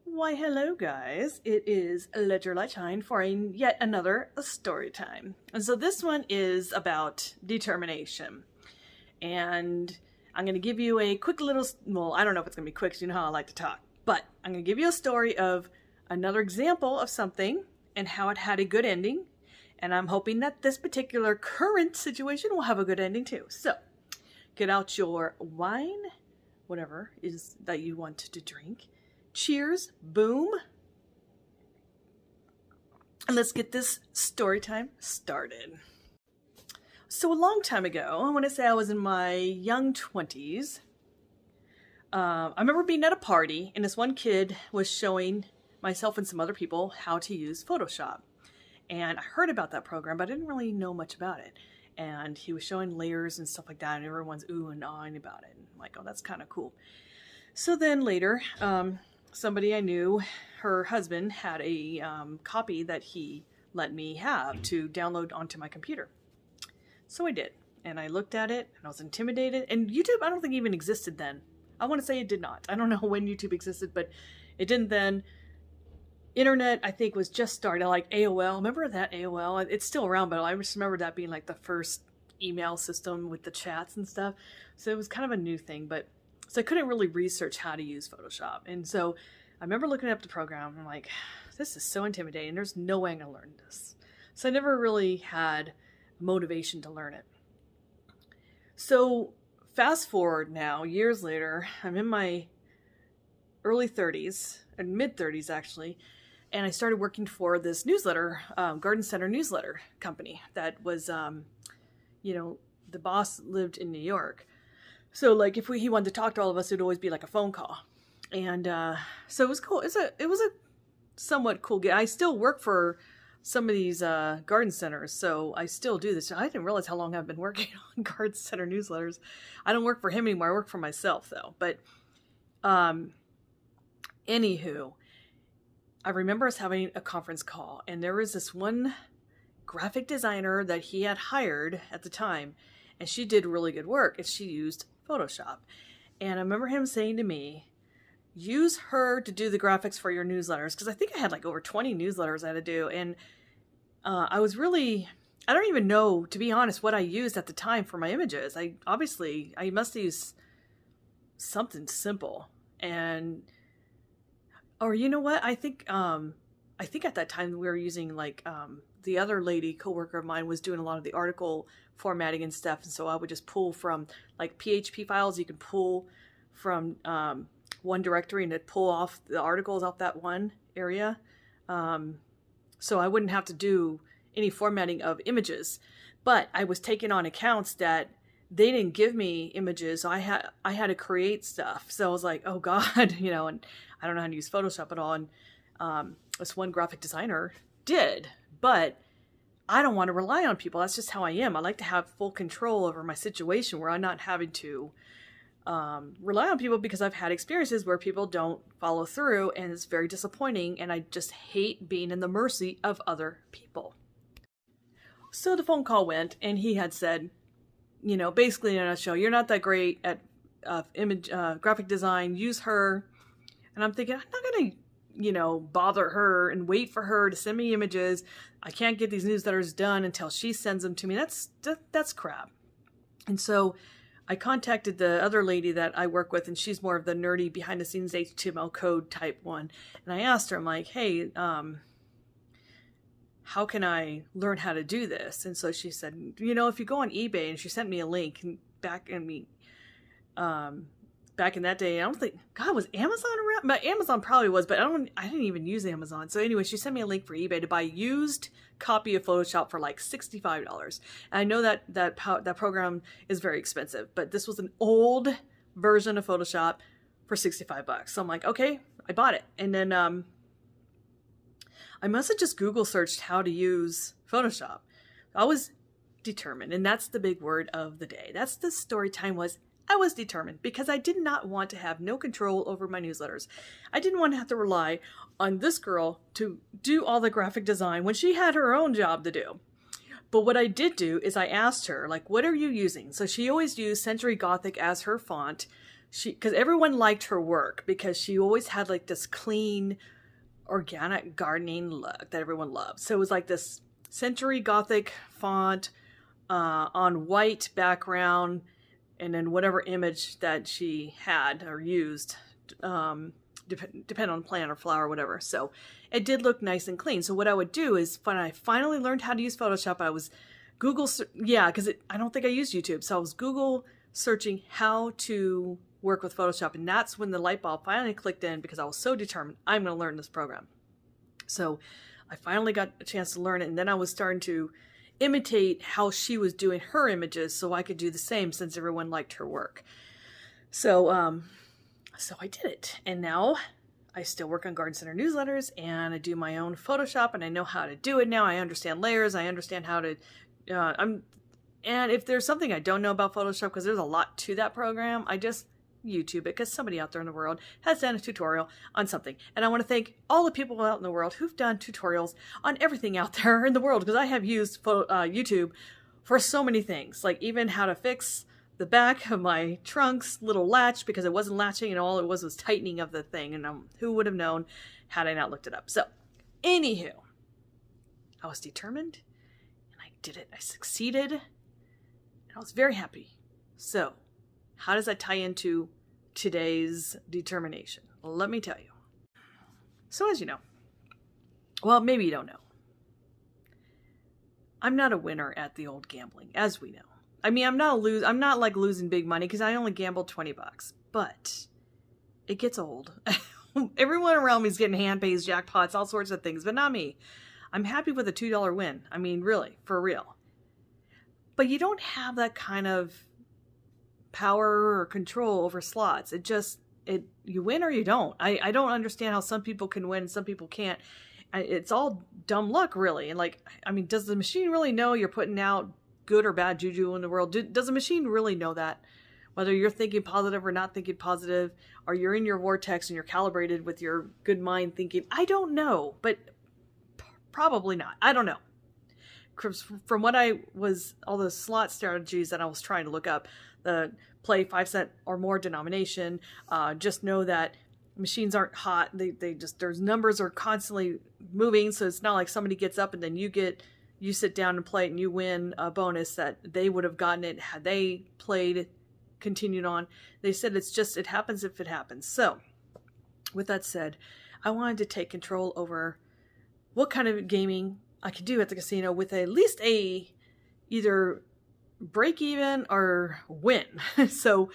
Why, hello guys. It is LetYrLiteShine for yet another story time. And so this one is about determination. And I'm going to give you a quick little, well, I don't know if it's going to be quick because you know how I like to talk. But I'm going to give you a story of another example of something and how it had a good ending. And I'm hoping that this particular current situation will have a good ending too. So get out your wine, whatever is that you want to drink. Cheers, boom, and let's get this story time started. So a long time ago, I want to say I was in my young 20s, I remember being at a party and this one kid was showing myself and some other people how to use Photoshop. And I heard about that program, but I didn't really know much about it. And he was showing layers and stuff like that, and everyone's ooh and ahhing about it. And I'm like, oh, that's kind of cool. So then later, somebody I knew, her husband had a copy that he let me have to download onto my computer. So I did. And I looked at it and I was intimidated. And YouTube, I don't think even existed then. I want to say it did not. I don't know when YouTube existed, but it didn't then. Internet, I think, was just starting, like AOL. Remember that AOL? It's still around, but I just remember that being like the first email system with the chats and stuff. So it was kind of a new thing, but so I couldn't really research how to use Photoshop. And so I remember looking up the program and I'm like, this is so intimidating. There's no way I'm going to learn this. So I never really had motivation to learn it. So fast forward now, years later, I'm in my early 30s, and mid 30s actually, and I started working for this newsletter, Garden Center newsletter company that was, the boss lived in New York. So like if he wanted to talk to all of us, it would always be like a phone call. And so it was cool. It was a somewhat cool gig. I still work for some of these garden centers, so I still do this. I didn't realize how long I've been working on garden center newsletters. I don't work for him anymore. I work for myself though. But anywho, I remember us having a conference call, and there was this one graphic designer that he had hired at the time, and she did really good work, and she used Photoshop. And I remember him saying to me, use her to do the graphics for your newsletters, because I think I had like over 20 newsletters I had to do. And I don't even know, to be honest, what I used at the time for my images. I must have used something simple. Or you know what? I think at that time we were using like the other lady coworker of mine was doing a lot of the article formatting and stuff, and so I would just pull from like PHP files. You can pull from one directory and it'd pull off the articles off that one area, so I wouldn't have to do any formatting of images. But I was taking on accounts that they didn't give me images, so I had to create stuff. So I was like, oh God, and I don't know how to use Photoshop at all. And this one graphic designer did, but I don't want to rely on people. That's just how I am. I like to have full control over my situation where I'm not having to rely on people, because I've had experiences where people don't follow through, and it's very disappointing, and I just hate being in the mercy of other people. So the phone call went, and he had said, basically in a nutshell, you're not that great at graphic design, use her. And I'm thinking, I'm not going to, bother her and wait for her to send me images. I can't get these newsletters done until she sends them to me. That's crap. And so I contacted the other lady that I work with, and she's more of the nerdy behind the scenes HTML code type one. And I asked her, I'm like, hey, how can I learn how to do this? And so she said, if you go on eBay, and she sent me a link back in that day. I don't think, God, was Amazon around? But Amazon probably was, but I didn't even use Amazon. So anyway, she sent me a link for eBay to buy a used copy of Photoshop for like $65. And I know that program is very expensive, but this was an old version of Photoshop for $65. So I'm like, okay, I bought it. And then I must have just Google searched how to use Photoshop. I was determined, and that's the big word of the day. That's the story time was. I was determined, because I did not want to have no control over my newsletters. I didn't want to have to rely on this girl to do all the graphic design when she had her own job to do. But what I did do is I asked her, like, what are you using? So she always used Century Gothic as her font. because everyone liked her work because she always had like this clean, organic gardening look that everyone loved. So it was like this century Gothic font on white background, and then whatever image that she had or used, depend on plant or flower or whatever. So it did look nice and clean. So what I would do is when I finally learned how to use Photoshop, I was because I don't think I used YouTube. So I was Google searching how to work with Photoshop. And that's when the light bulb finally clicked in, because I was so determined, I'm going to learn this program. So I finally got a chance to learn it. And then I was starting to imitate how she was doing her images so I could do the same, since everyone liked her work. So, so I did it. And now I still work on Garden Center newsletters, and I do my own Photoshop, and I know how to do it now. I understand layers. I understand how to, and if there's something I don't know about Photoshop, because there's a lot to that program, I just YouTube it, because somebody out there in the world has done a tutorial on something. And I want to thank all the people out in the world who've done tutorials on everything out there in the world, because I have used YouTube for so many things, like even how to fix the back of my trunk's little latch because it wasn't latching, and all it was tightening of the thing. And who would have known had I not looked it up? So anywho, I was determined, and I did it. I succeeded, and I was very happy. So how does that tie into today's determination? Well, let me tell you. So as you know, well, maybe you don't know, I'm not a winner at the old gambling, as we know. I mean, I'm not like losing big money, because I only gambled $20, but it gets old. Everyone around me is getting hand pays, jackpots, all sorts of things, but not me. I'm happy with a $2 win. I mean, really, for real. But you don't have that kind of power or control over slots. You win or you don't. I don't understand how some people can win and some people can't. It's all dumb luck, really. And like, I mean, does the machine really know you're putting out good or bad juju in the world? Does the machine really know that? Whether you're thinking positive or not thinking positive, or you're in your vortex and you're calibrated with your good mind thinking, I don't know, but probably not. I don't know. From what all the slot strategies that I was trying to look up, the play 5-cent or more denomination, just know that machines aren't hot. There's numbers are constantly moving. So it's not like somebody gets up and then you sit down and play it and you win a bonus that they would have gotten it had they played, continued on. They said it happens if it happens. So with that said, I wanted to take control over what kind of gaming I could do at the casino with at least either break even or win. So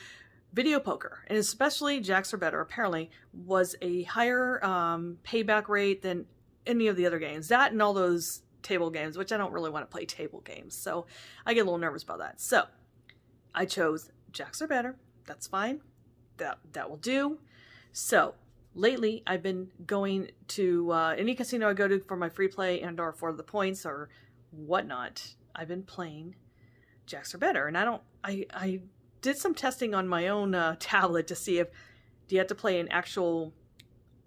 video poker, and especially Jacks or Better, apparently was a higher payback rate than any of the other games. That and all those table games, which I don't really want to play table games, so I get a little nervous about that. So I chose Jacks or Better. That's fine. That will do. So lately I've been going to any casino I go to for my free play and or for the points or whatnot. I've been playing Jacks or Better, and I did some testing on my own tablet to see do you have to play an actual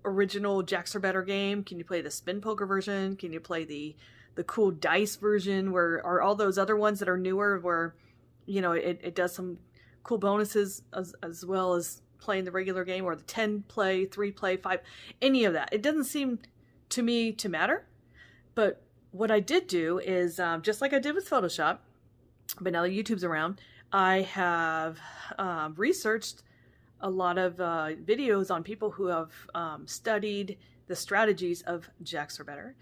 original Jacks or Better game? Can you play the spin poker version? Can you play the cool dice version, or all those other ones that are newer where, you know, it does some cool bonuses as well as playing the regular game, or the 10 play, 3 play, 5, any of that. It doesn't seem to me to matter. But what I did do is, just like I did with Photoshop, but now that YouTube's around, I have researched a lot of videos on people who have studied the strategies of Jacks or Better.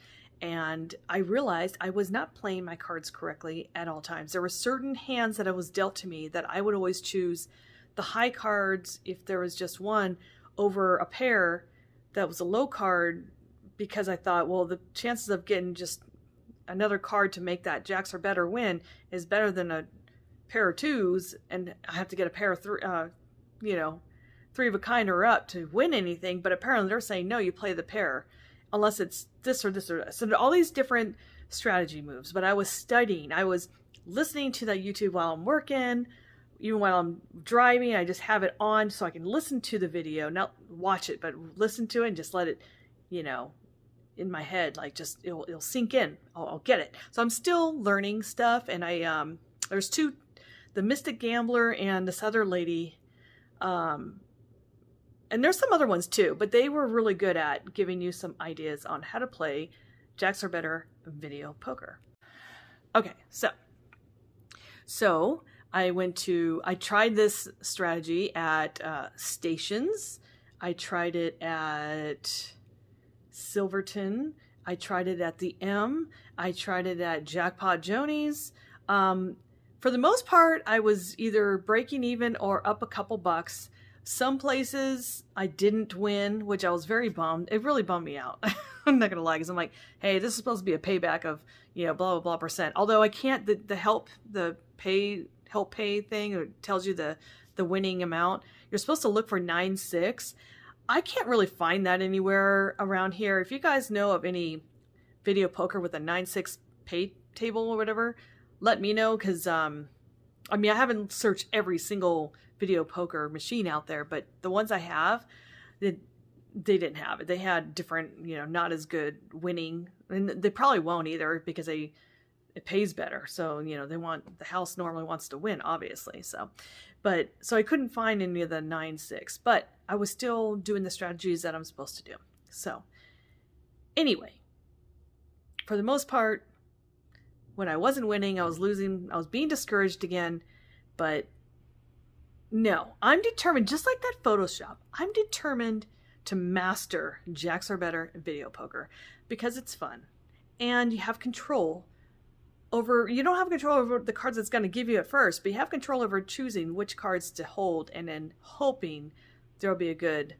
And I realized I was not playing my cards correctly at all times. There were certain hands that was dealt to me that I would always choose the high cards, if there was just one, over a pair that was a low card, because I thought, well, the chances of getting just another card to make that Jacks or Better win is better than a pair of twos, and I have to get a pair of three of a kind or up to win anything. But apparently they're saying, no, you play the pair unless it's this or this or this. So all these different strategy moves. But I was studying. I was listening to that YouTube while I'm working, even while I'm driving. I just have it on so I can listen to the video, not watch it, but listen to it and just let it, in my head, like just it'll sink in. I'll get it. So I'm still learning stuff, and there's the Mystic Gambler and this other lady. And there's some other ones too, but they were really good at giving you some ideas on how to play Jacks Are Better video poker. Okay, so I tried this strategy at Stations. I tried it at Silverton. I tried it at the M. I tried it at Jackpot Joni's. For the most part, I was either breaking even or up a couple bucks. Some places I didn't win, which I was very bummed. It really bummed me out. I'm not gonna lie, because I'm like, hey, this is supposed to be a payback of, you know, blah blah blah percent. Although I can't, the help pay thing, it tells you the winning amount. You're supposed to look for 9.6. I can't really find that anywhere around here. If you guys know of any video poker with a 9.6 pay table or whatever, let me know, because I mean, I haven't searched every single video poker machine out there, but the ones I have, they didn't have it. They had different, you know, not as good winning, and they probably won't either, because it pays better. So, you know, the house normally wants to win, obviously. So I couldn't find any of the 9.6, but I was still doing the strategies that I'm supposed to do. So anyway, for the most part, when I wasn't winning, I was losing, I was being discouraged again. But no, I'm determined, just like that Photoshop, I'm determined to master Jacks Are Better video poker, because it's fun and you have control over, you don't have control over the cards it's going to give you at first, but you have control over choosing which cards to hold and then hoping there'll be a good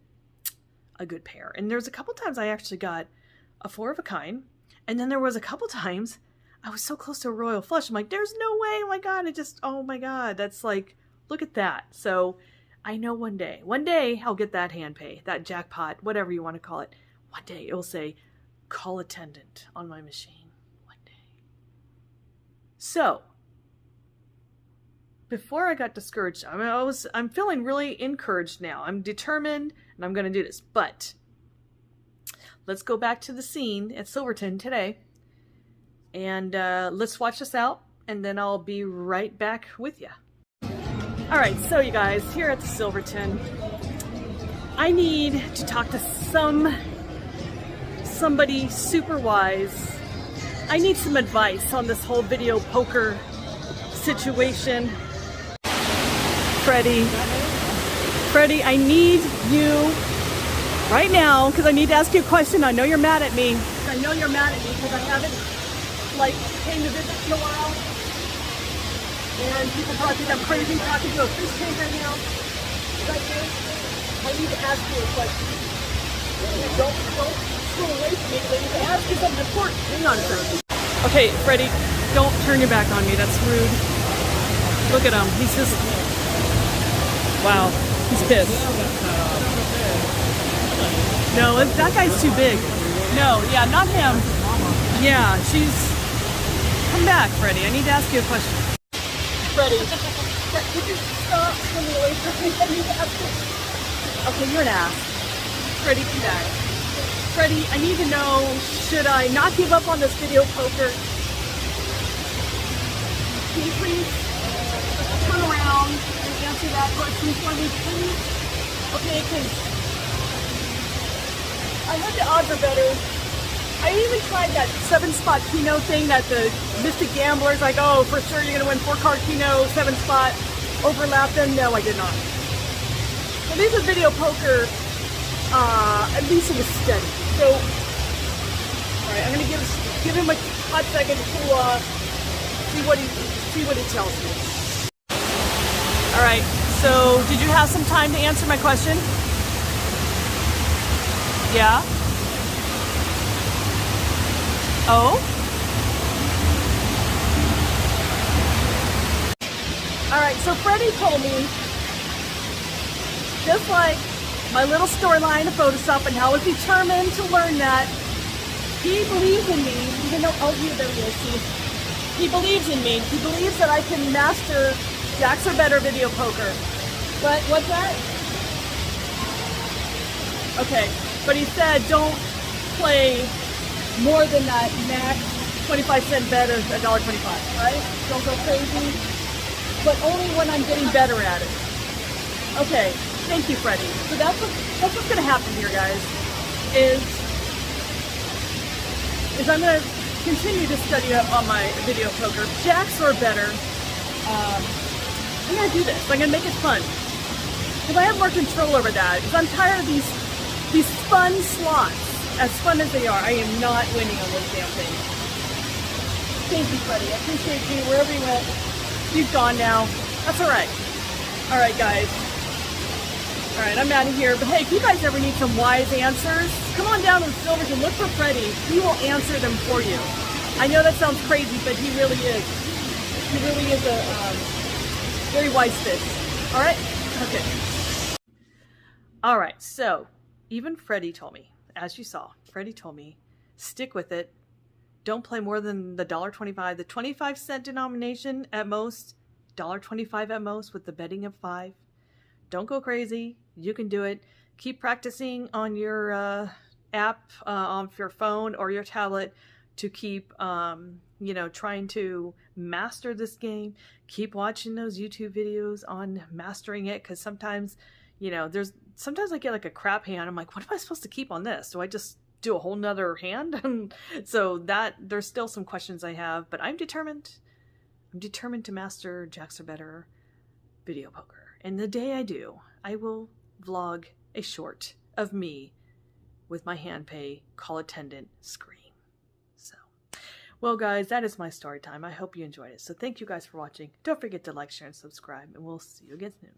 pair. And there's a couple times I actually got a 4 of a kind, and then there was a couple times I was so close to a royal flush. I'm like, there's no way. Oh my God. Oh my God. That's like, look at that. So I know one day I'll get that hand pay, that jackpot, whatever you want to call it. One day it will say call attendant on my machine. One day. So before I got discouraged, I'm feeling really encouraged now. I'm determined and I'm going to do this, but let's go back to the scene at Silverton today. And let's watch this out, and then I'll be right back with you. All right, so you guys, here at the Silverton, I need to talk to somebody super wise. I need some advice on this whole video poker situation. Freddie, I need you right now, because I need to ask you a question. I know you're mad at me. Because I haven't came to visit in a while, and people probably think I'm crazy talking to a fish tank right now. But I need to ask you a question. Don't go away from me, because I need to ask you something important. Hang on a second. Okay, Freddie, don't turn your back on me. That's rude. Look at him. He's just, wow, he's pissed. No, that guy's too big. No, yeah, not him. Yeah, come back, Freddie. I need to ask you a question. Freddie, could you stop swimming away from me? I need to ask you. Okay, you're an ass. Freddie, come back. Freddie, I need to know, should I not give up on this video poker? Can you please turn around and answer that question for me, please? Okay, because I heard the odds are better. I even tried that 7-spot Keno thing that the Mystic Gambler's like, oh, for sure you're going to win 4-card Keno, 7-spot, overlap them. No, I did not. At least with video poker, at least it was steady. So, all right, I'm going to give him a hot second to cool off, see what he tells me. All right, so did you have some time to answer my question? Yeah? Oh? Alright, so Freddie told me, just like my little storyline of Photoshop and how I was determined to learn that, he believes in me, even though, oh, there he is, see? He believes in me. He believes that I can master Jacks Are Better video poker. But, what's that? Okay, but he said don't play more than that max 25-cent bet of $1.25, right? Don't go crazy, but only when I'm getting better at it. Okay, Thank you, Freddie. So that's what's gonna happen here, guys, is I'm gonna continue to study up on my video poker. Jacks or better. I'm gonna do this. I'm gonna make it fun. Because I have more control over that. Because I'm tired of these fun slots. As fun as they are, I am not winning on this damn thing. Thank you, Freddie. I appreciate you. Wherever you went, you've gone now. That's alright. Alright, guys. Alright, I'm out of here. But hey, if you guys ever need some wise answers, come on down to the Silvers and look for Freddie. He will answer them for you. I know that sounds crazy, but he really is. He really is a very wise fish. Alright? Okay. Alright, so even Freddie told me, as you saw, Freddie told me, stick with it. Don't play more than the $1.25, the 25-cent denomination at most, $1.25 at most with the betting of 5. Don't go crazy. You can do it. Keep practicing on your app on your phone or your tablet to keep, trying to master this game. Keep watching those YouTube videos on mastering it, because sometimes, sometimes I get like a crap hand. I'm like, what am I supposed to keep on this? Do I just do a whole nother hand? So that there's still some questions I have, but I'm determined. I'm determined to master Jacks or better video poker. And the day I do, I will vlog a short of me with my hand pay call attendant screen. So, well guys, that is my story time. I hope you enjoyed it. So thank you guys for watching. Don't forget to like, share, and subscribe, and we'll see you again soon.